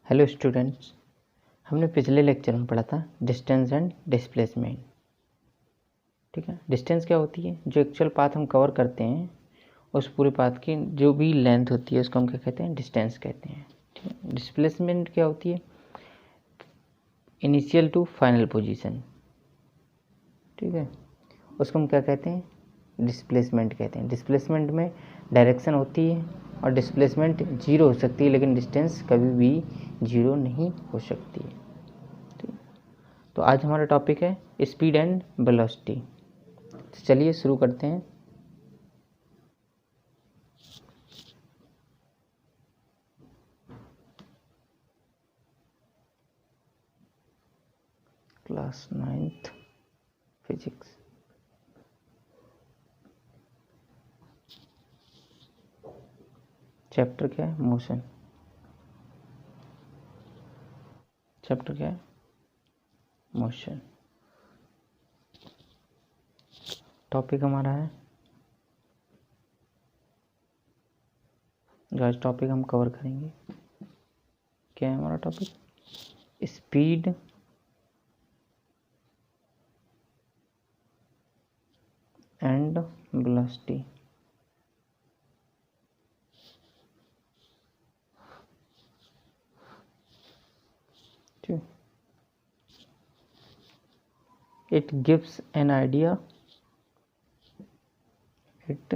Hello students, हमने पिछले lecture में पढ़ा था डिस्टेंस एंड डिस्प्लेसमेंट। ठीक है, डिस्टेंस क्या होती है? जो एक्चुअल पाथ हम कवर करते हैं उस पूरे पाथ की जो भी लेंथ होती है उसको हम क्या कहते हैं? डिस्टेंस कहते हैं। ठीक है, डिस्प्लेसमेंट क्या होती है? Initial to final position. ठीक है, उसको हम क्या कहते हैं? डिस्प्लेसमेंट कहते हैं। डिस्प्लेसमेंट में डायरेक्शन होती है और डिस्प्लेसमेंट जीरो हो सकती है, लेकिन डिस्टेंस कभी भी जीरो नहीं हो सकती है। ठीक, तो आज हमारा टॉपिक है स्पीड एंड वेलोसिटी। तो चलिए शुरू करते हैं। Class 9th physics. चैप्टर क्या है? मोशन। चैप्टर क्या है? मोशन। टॉपिक हमारा है, जो आज टॉपिक हम कवर करेंगे, क्या है हमारा टॉपिक? Speed and velocity. ठीक, it gives an idea, it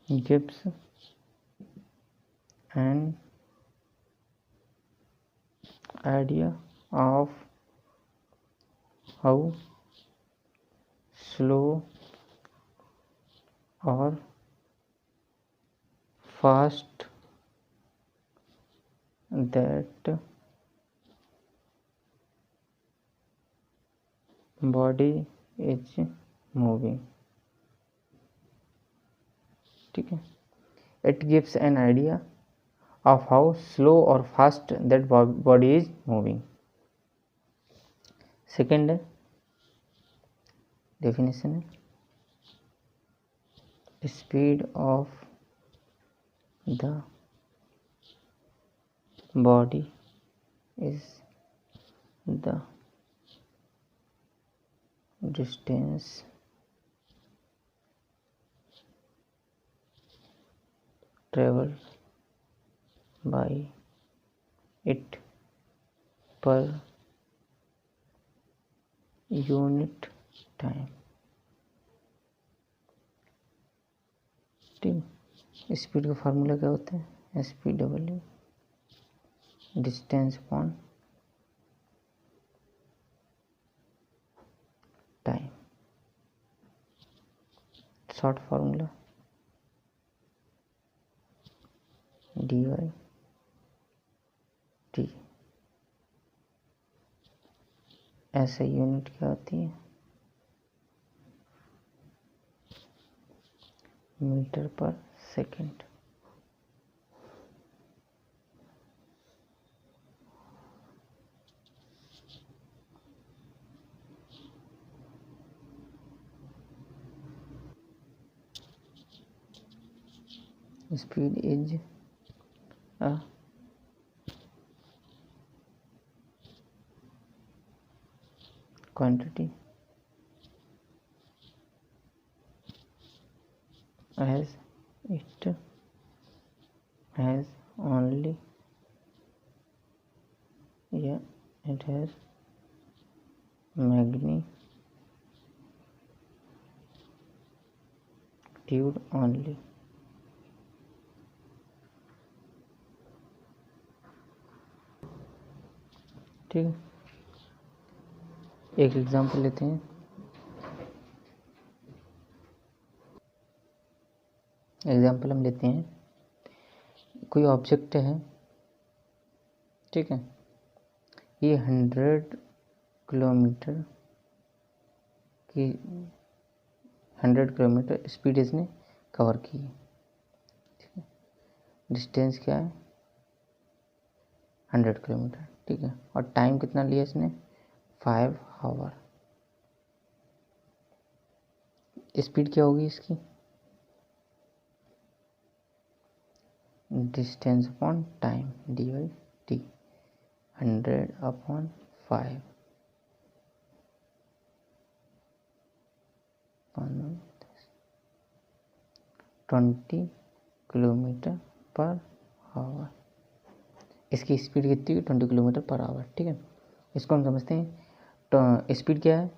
gives an idea of how slow or fast that body is moving। ठीक है, it gives an idea of how slow or fast that body is moving। Second definition है speed of the body is the distance traveled by it per unit time। ठीक, speed का formula क्या होता है? SP/W distance upon time. Short formula DY/T। ऐसे unit क्या होती है? Metre per second. Speed is a quantity as it has only it has magnitude only। ठीक है, एक एग्जांपल लेते हैं। एग्जांपल हम लेते हैं, कोई ऑब्जेक्ट है, ठीक है, ये 100 किलोमीटर की 100 किलोमीटर स्पीड इसने कवर की है। ठीक है, डिस्टेंस क्या है? 100 किलोमीटर। ठीक है, और टाइम कितना लिया इसने? 5 आवर। स्पीड क्या होगी इसकी, distance upon time D by T, 100/5 20 kilometre पर आवर। इसकी स्पीड कितनी है, 20 किलोमीटर पर आवर। ठीक है, इसको हम समझते हैं। तो स्पीड क्या है,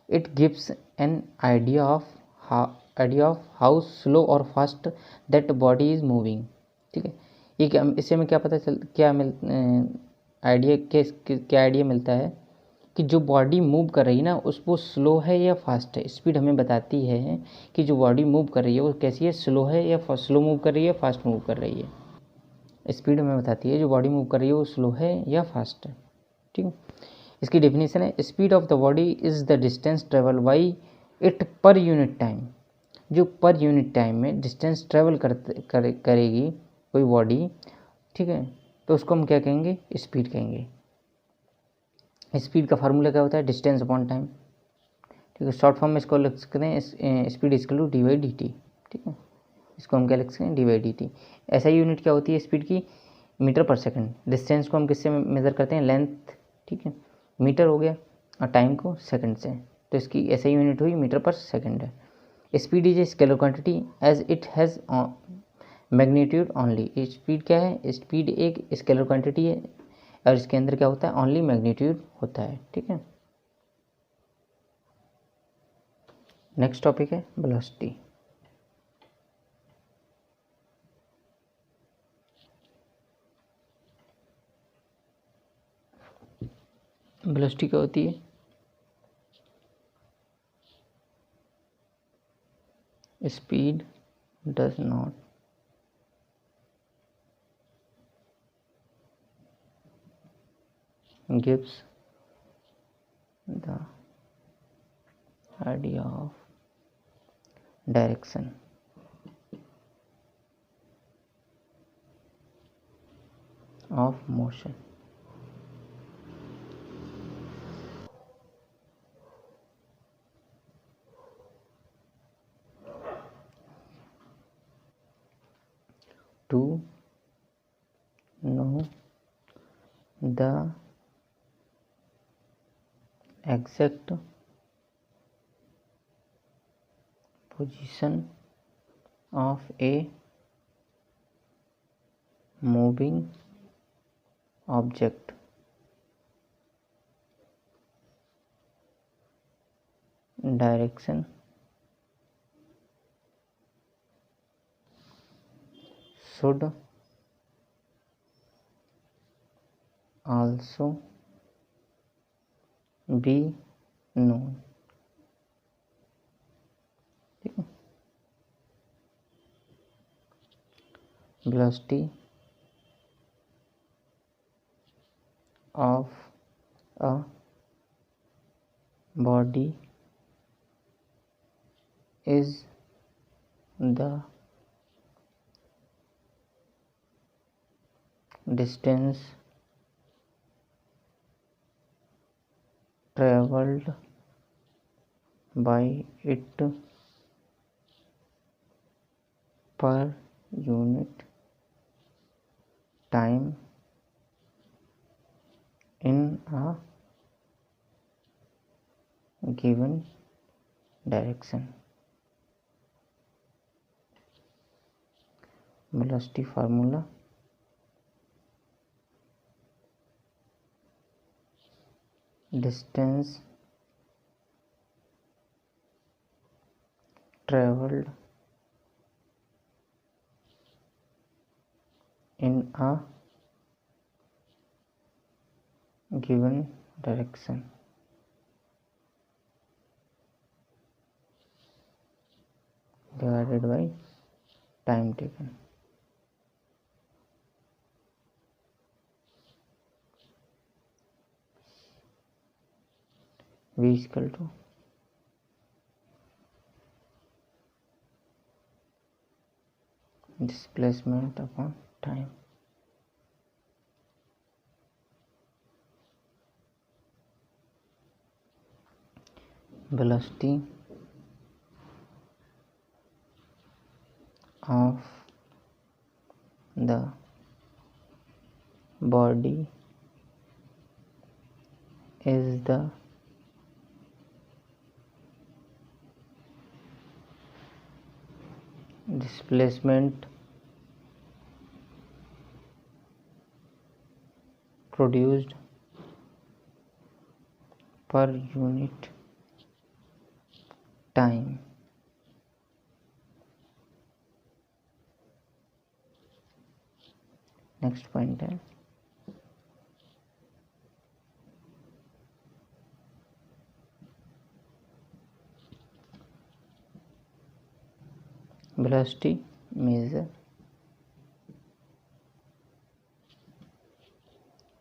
it gives an idea of how slow और fast that body is moving. ठीक है, ये क्या, इससे हमें क्या पता चल, क्या आइडिया, क्या आइडिया मिलता है कि जो बॉडी मूव कर रही है ना, उस वो स्लो है या फास्ट है। स्पीड हमें बताती है कि जो बॉडी मूव कर रही है वो कैसी है, स्लो है या स्लो मूव कर रही है, फास्ट मूव कर रही है। स्पीड हमें बताती है जो बॉडी मूव कर रही है वो स्लो है या फास्ट है। ठीक है, इसकी डेफिनेशन है, speed of the body is the distance travel by it per unit time. जो पर यूनिट टाइम में डिस्टेंस ट्रेवल करेगी कोई बॉडी, ठीक है, तो उसको हम क्या कहेंगे, स्पीड कहेंगे। स्पीड का फार्मूला क्या होता है, डिस्टेंस अपॉन टाइम। ठीक है, शॉर्ट फॉर्म में इसको लिख सकते हैं, speed equal to D by D T. ठीक है, इसको हम क्या लिख सकते हैं, डी बाई डी टी। ऐसा यूनिट क्या होती है स्पीड की, मीटर पर सेकंड। डिस्टेंस को हम किससे मेज़र करते हैं, लेंथ। ठीक है, मीटर हो गया, और टाइम को सेकंड से, तो इसकी ऐसा यूनिट हुई मीटर पर सेकंड है। Speed is a scalar quantity as it has magnitude only. Speed क्या है, स्पीड एक स्केलर क्वांटिटी है और इसके अंदर क्या होता है, ओनली मैग्नीट्यूड होता है। ठीक है, नेक्स्ट टॉपिक है वेलोसिटी। वेलोसिटी क्या होती है, speed does not gives the idea of direction of motion। To know the exact position of a moving object, direction should also be known। ठीक है, velocity of a body is the distance traveled by it per unit time in a given direction। velocity formula, distance traveled in a given direction divided by time taken। V is equal to displacement upon time। velocity of the body is the displacement produced per unit time. Next point है velocity measure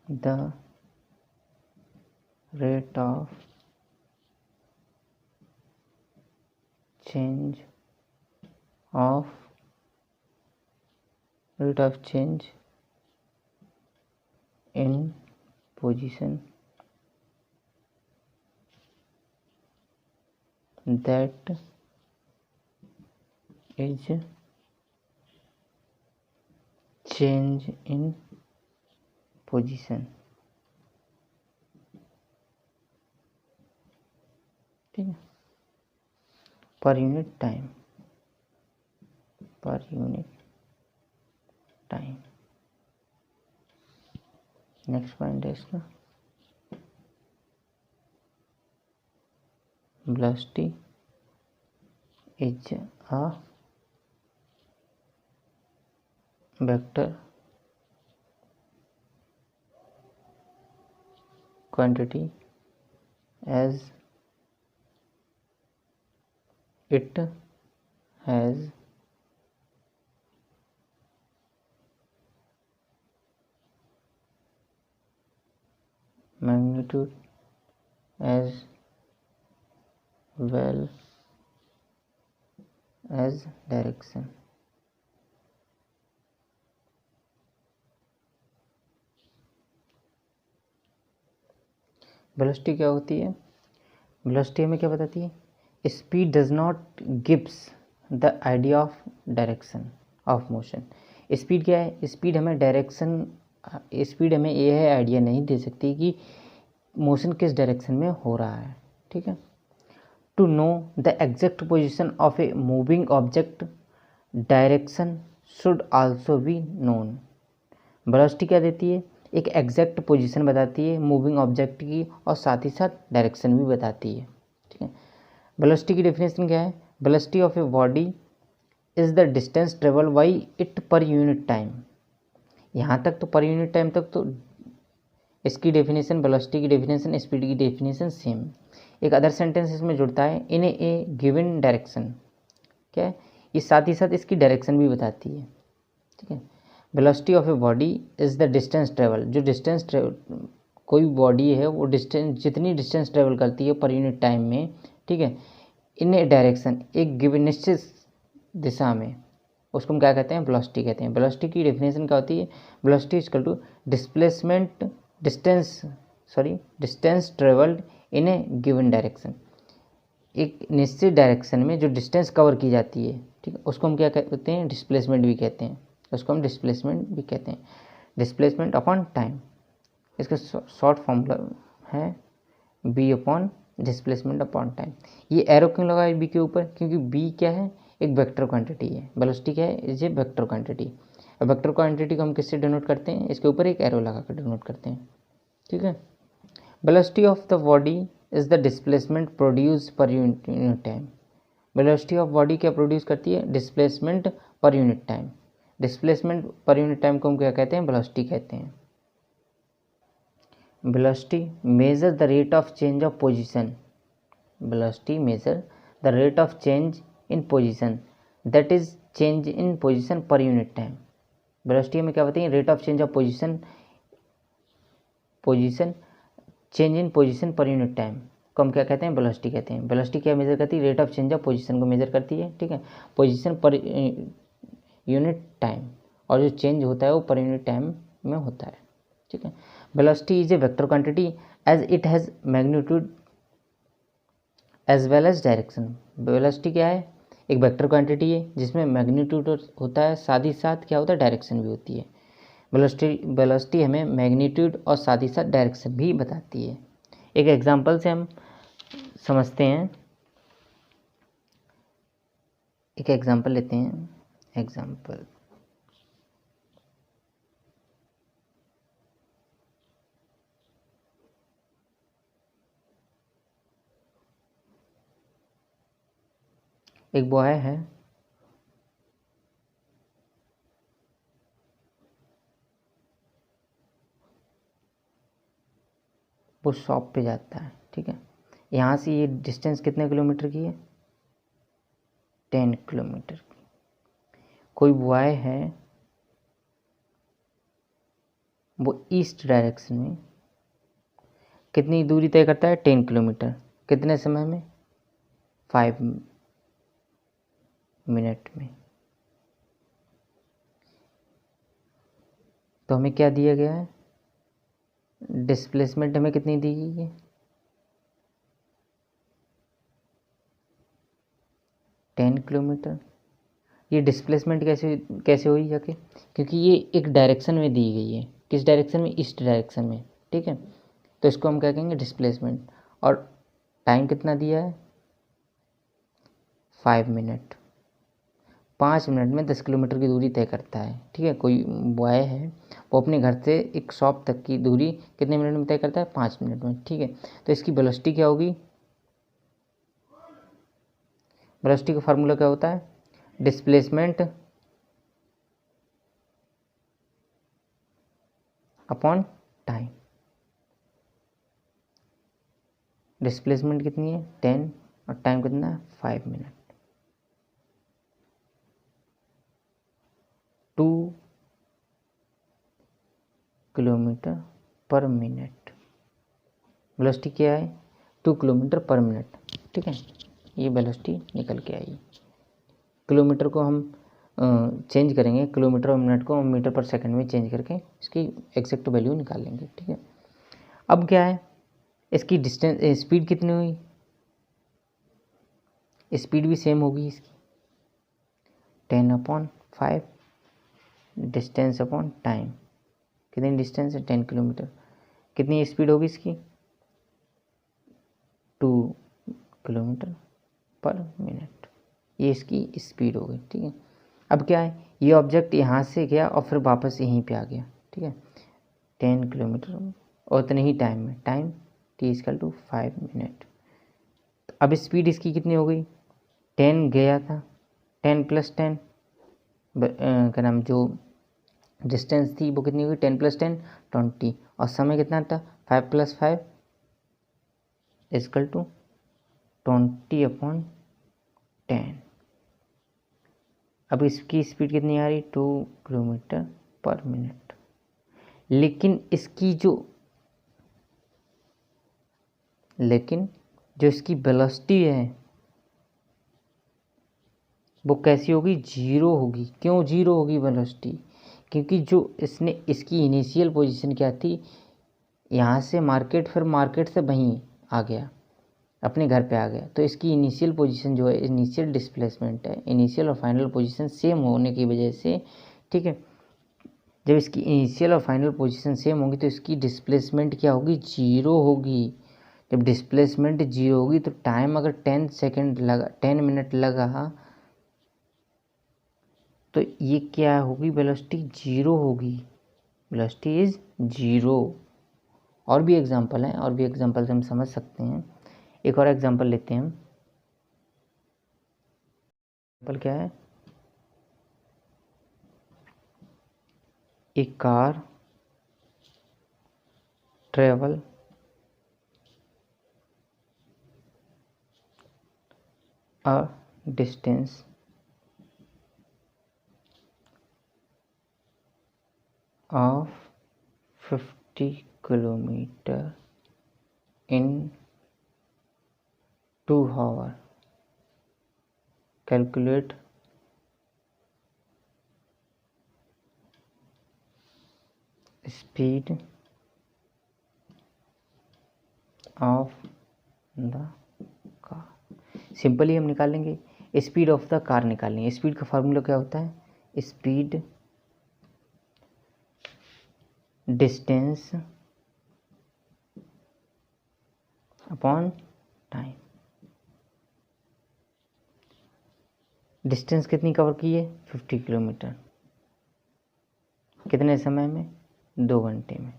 the rate of change in position that is change in position. ठीक है, per unit time next point है इसका velocity is a vector quantity as it has magnitude as well as direction. Velocity क्या होती है? Velocity हमें क्या बताती है? Speed does not gives the idea of direction of motion. Speed क्या है? स्पीड हमें ये है आइडिया नहीं दे सकती कि मोशन किस डायरेक्शन में हो रहा है. ठीक है. To know the exact position of a moving object direction should also be known. Velocity क्या देती है? एक एग्जैक्ट पोजीशन बताती है मूविंग ऑब्जेक्ट की और साथ ही साथ डायरेक्शन भी बताती है. ठीक है. वेलोसिटी की डेफिनेशन क्या है? Velocity of a body is the distance travel by it per unit time. यहाँ तक तो पर यूनिट टाइम तक तो इसकी डेफिनेशन, वेलोसिटी की डेफिनेशन, स्पीड की डेफिनेशन सेम. एक अदर सेंटेंस इसमें जुड़ता है इन ए गिवन डायरेक्शन. क्या है? ये साथ ही साथ इसकी डायरेक्शन भी बताती है. ठीक है. Velocity of a body is the distance travel. जो डिस्टेंस कोई बॉडी है वो डिस्टेंस, जितनी डिस्टेंस ट्रेवल करती है पर यूनिट टाइम में, ठीक है, इन ए डायरेक्शन, एक गिवन निश्चित दिशा में, उसको हम क्या कहते हैं? वेलोसिटी कहते हैं. वेलोसिटी की डेफिनेशन क्या होती है? Velocity is equal to distance travelled in a given direction. एक निश्चित डायरेक्शन में जो डिस्टेंस कवर की जाती है, ठीक है, उसको हम क्या कहते हैं? डिस्प्लेसमेंट भी कहते हैं. Displacement upon time. इसका शॉर्ट फॉर्मूला है B upon displacement upon time. ये एरो क्यों लगा है बी के ऊपर? क्योंकि बी क्या है? एक वेक्टर क्वांटिटी है. वेलोसिटी क्या है? Is a vector quantity. अब वेक्टर क्वांटिटी को हम किससे डिनोट करते हैं? इसके ऊपर एक एरो लगा कर डिनोट करते हैं. ठीक है. Velocity of the body is the displacement produce per unit time. Velocity of body क्या प्रोड्यूस करती है? Displacement per unit time. Displacement per unit time को हम क्या कहते हैं? वेलोसिटी कहते हैं. Velocity measure the rate of change of position. Velocity measure the rate of change in position that is change in position per unit time. Velocity हमें क्या बताइए? Rate of change of position change in position per unit time को हम क्या कहते हैं? Velocity कहते हैं. वेलोसिटी क्या मेजर करती है? Rate of change of position को मेजर करती है. ठीक है. पोजीशन पर यूनिट टाइम, और जो चेंज होता है वो पर यूनिट टाइम में होता है. ठीक है. Velocity is a vector quantity as it has magnitude as well as direction. Velocity क्या है? एक वेक्टर क्वांटिटी है जिसमें मैग्नीट्यूड होता है, साथ ही साथ क्या होता है, डायरेक्शन भी होती है। वेलोसिटी हमें मैग्नीट्यूड और साथ ही साथ डायरेक्शन भी बताती है। एक एग्जांपल से हम समझते हैं, एक एग्जांपल लेते हैं। एग्जांपल एक बॉय है, वो शॉप पे जाता है, ठीक है। यहाँ से ये डिस्टेंस कितने किलोमीटर की है, 10 किलोमीटर की। कोई बॉय है, वो ईस्ट डायरेक्शन में कितनी दूरी तय करता है, 10 किलोमीटर, कितने समय में, 5 मिनट में। तो हमें क्या दिया गया है, डिस्प्लेसमेंट हमें कितनी दी गई है, 10 किलोमीटर। ये डिस्प्लेसमेंट कैसे कैसे हुई जाके, क्योंकि ये एक डायरेक्शन में दी गई है, किस डायरेक्शन में, ईस्ट डायरेक्शन में, ठीक है। तो इसको हम क्या कहेंगे, डिस्प्लेसमेंट। और टाइम कितना दिया है, 5 मिनट। 5 मिनट में 10 किलोमीटर की दूरी तय करता है, ठीक है। कोई बॉय है, वो अपने घर से एक शॉप तक की दूरी कितने मिनट में तय करता है, 5 मिनट में, ठीक है। तो इसकी वेलोसिटी क्या होगी, वेलोसिटी का फार्मूला क्या होता है, डिस्प्लेसमेंट अपॉन टाइम। डिस्प्लेसमेंट कितनी है, 10, और टाइम कितना है, 5 मिनट। 2 किलोमीटर पर मिनट, वेलोसिटी क्या है, 2 किलोमीटर पर मिनट, ठीक है। ये वेलोसिटी निकल के आई। किलोमीटर को हम चेंज करेंगे, किलोमीटर और मिनट को हम मीटर पर सेकंड में चेंज करके इसकी एग्जैक्ट वैल्यू निकाल लेंगे, ठीक है। अब क्या है, इसकी डिस्टेंस स्पीड कितनी हुई, स्पीड भी सेम होगी इसकी, 10/5, डिस्टेंस अपॉन टाइम। कितनी डिस्टेंस है, 10 किलोमीटर। कितनी स्पीड होगी इसकी, 2 किलोमीटर पर मिनट। ये इसकी स्पीड हो गई, ठीक है। अब क्या है, ये ऑब्जेक्ट यहाँ से गया और फिर वापस यहीं पे आ गया, ठीक है। 10 किलोमीटर और उतने ही टाइम में, टाइम t=5 मिनट। अब स्पीड इसकी कितनी हो गई, 10 गया था, 10 + 10 क्या नाम, जो डिस्टेंस थी वो कितनी हुई, 10 + 10 20, और समय कितना था, 5 + 5 = 20/10। अब इसकी स्पीड कितनी आ रही, 2 किलोमीटर पर मिनट। लेकिन जो इसकी वेलोसिटी है वो कैसी होगी, 0 होगी। क्यों 0 होगी वेलोसिटी, क्योंकि जो इसने इसकी इनिशियल पोजीशन क्या थी, यहाँ से मार्केट, फिर मार्केट से वहीं आ गया, अपने घर पे आ गया। तो इसकी इनिशियल पोजीशन जो है, इनिशियल डिस्प्लेसमेंट है, इनिशियल और फाइनल पोजीशन सेम होने की वजह से, ठीक है, जब इसकी इनिशियल और फाइनल पोजीशन सेम होगी तो इसकी डिस्प्लेसमेंट क्या होगी, 0 होगी। जब डिस्प्लेसमेंट 0 होगी तो टाइम अगर 10 सेकेंड लगा, 10 मिनट लगा, तो ये क्या होगी, वेलोसिटी 0 होगी, वेलोसिटी इज 0। और भी एग्जांपल हैं, और भी एग्जांपल से हम समझ सकते हैं। एक और एग्जांपल लेते हैं हम। एग्जांपल क्या है, एक car travel a distance of 50 kilometer in 2 hours. Calculate speed of the car. Simply हम निकालेंगे, स्पीड ऑफ द कार निकालनी है। स्पीड का फार्मूला क्या होता है? Speed distance upon time. Distance कितनी कवर की है? 50 किलोमीटर। कितने समय में? 2 घंटे में।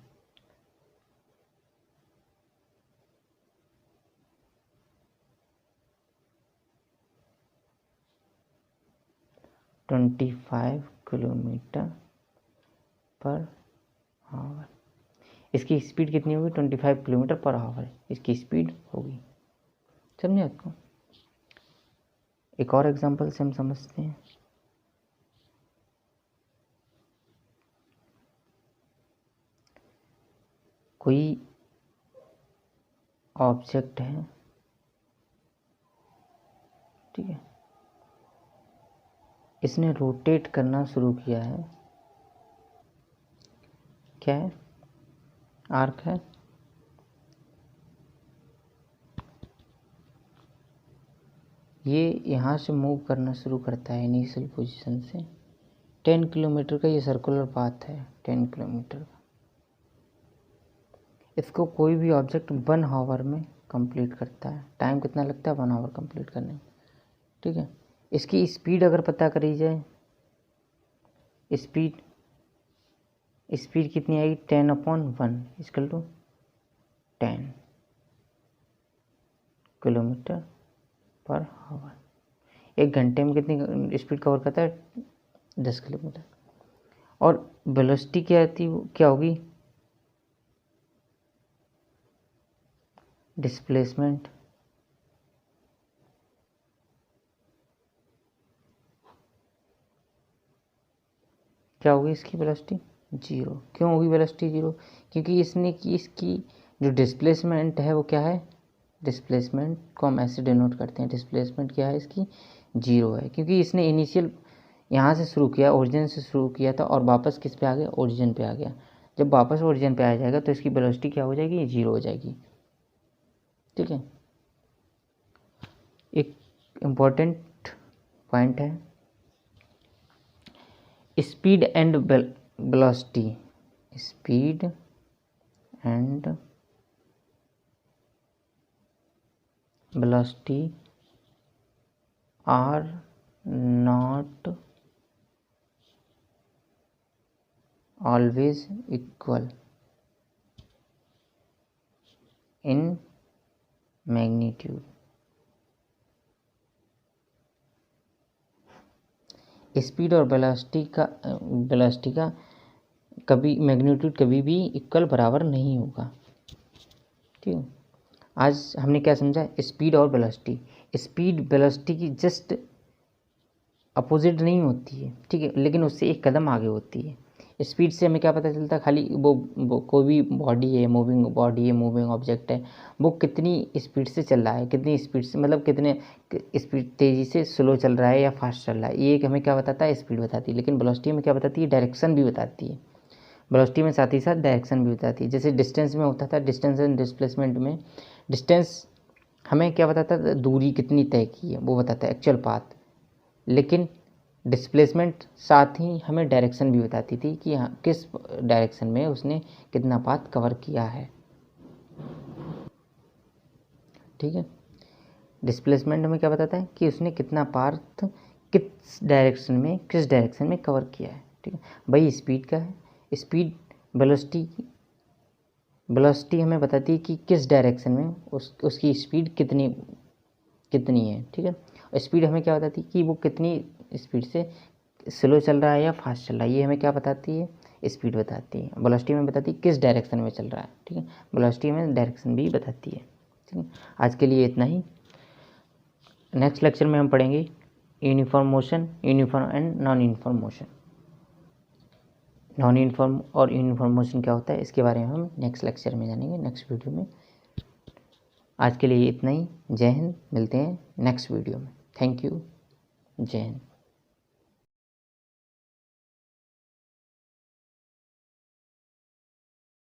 ट्वेंटी 25 किलोमीटर पर आवर। इसकी स्पीड कितनी होगी? 25 किलोमीटर पर आवर इसकी स्पीड होगी। समझे आपको? एक और एग्जांपल से हम समझते हैं। कोई ऑब्जेक्ट है, ठीक है, इसने रोटेट करना शुरू किया है। क्या है? आर्क है। ये यहाँ से मूव करना शुरू करता है इनिशियल पोजीशन से। 10 किलोमीटर का ये सर्कुलर पाथ है, 10 किलोमीटर का। इसको कोई भी ऑब्जेक्ट 1 आवर में कंप्लीट करता है। टाइम कितना लगता है? 1 आवर कंप्लीट करने में, ठीक है। इसकी स्पीड अगर पता करी जाए, स्पीड कितनी आएगी? 10/1 इक्वल टू 10 किलोमीटर पर आवर। 1 घंटे में कितनी स्पीड कवर करता है? 10 किलोमीटर। और वेलोसिटी क्या आती है? क्या होगी? डिस्प्लेसमेंट। क्या होगी इसकी वेलोसिटी? 0। क्यों होगी वेलोसिटी 0? क्योंकि इसकी जो डिस्प्लेसमेंट है वो क्या है? डिस्प्लेसमेंट को हम ऐसे डिनोट करते हैं। डिस्प्लेसमेंट क्या है इसकी? 0 है, क्योंकि इसने इनिशियल यहाँ से शुरू किया, ओरिजिन से शुरू किया था, और वापस किस पे आ गया? ओरिजिन पे आ गया। जब वापस ओरिजिन पे आ जाएगा तो इसकी वेलोसिटी क्या हो जाएगी? 0 हो जाएगी, ठीक है। एक इम्पॉर्टेंट पॉइंट है, speed and velocity. Speed and velocity are not always equal in magnitude. Speed और वेलोसिटी का कभी मैग्नीट्यूड कभी भी इक्वल बराबर नहीं होगा, ठीक है। आज हमने क्या समझा? स्पीड और वेलोसिटी। स्पीड वेलोसिटी की जस्ट अपोजिट नहीं होती है, ठीक है, लेकिन उससे एक कदम आगे होती है। स्पीड से हमें क्या पता चलता है? खाली वो कोई भी बॉडी है, मूविंग ऑब्जेक्ट है, वो कितनी स्पीड से चल रहा है, कितनी स्पीड से, मतलब कितने स्पीड, तेज़ी से स्लो चल रहा है या फास्ट चल रहा है, ये हमें क्या बताता है? स्पीड बताती है। लेकिन वेलोसिटी में क्या बताती है? डायरेक्शन भी बताती है। वेलोसिटी में साथ ही साथ डायरेक्शन भी बताती है। जैसे डिस्टेंस में होता था, डिस्टेंस एंड डिस्प्लेसमेंट में डिस्टेंस हमें क्या बताता था? दूरी कितनी तय की है वो बताता है, एक्चुअल पाथ। लेकिन डिस्प्लेसमेंट साथ ही हमें डायरेक्शन भी बताती थी कि हाँ किस डायरेक्शन में उसने कितना पाथ कवर किया है, ठीक है। डिस्प्लेसमेंट हमें क्या बताता है? कि उसने कितना पाथ किस डायरेक्शन में कवर किया है, ठीक है। भाई स्पीड का है, स्पीड वेलोसिटी हमें बताती है कि किस डायरेक्शन में उसकी स्पीड कितनी है, ठीक है। स्पीड हमें क्या बताती है? कि वो कितनी स्पीड से स्लो चल रहा है या फास्ट चल रहा है, ये हमें क्या बताती है? स्पीड बताती है। वेलोसिटी में बताती है किस डायरेक्शन में चल रहा है, ठीक है। वेलोसिटी में डायरेक्शन भी बताती है, ठीक है। आज के लिए इतना ही। नेक्स्ट लेक्चर में हम पढ़ेंगे uniform motion, uniform and non uniform motion. Non uniform और यूनिफॉर्म मोशन क्या होता है इसके बारे में हम नेक्स्ट लेक्चर में जानेंगे, नेक्स्ट वीडियो में। आज के लिए इतना ही। जय हिंद। मिलते हैं नेक्स्ट वीडियो में। Thank you. जय हिंद।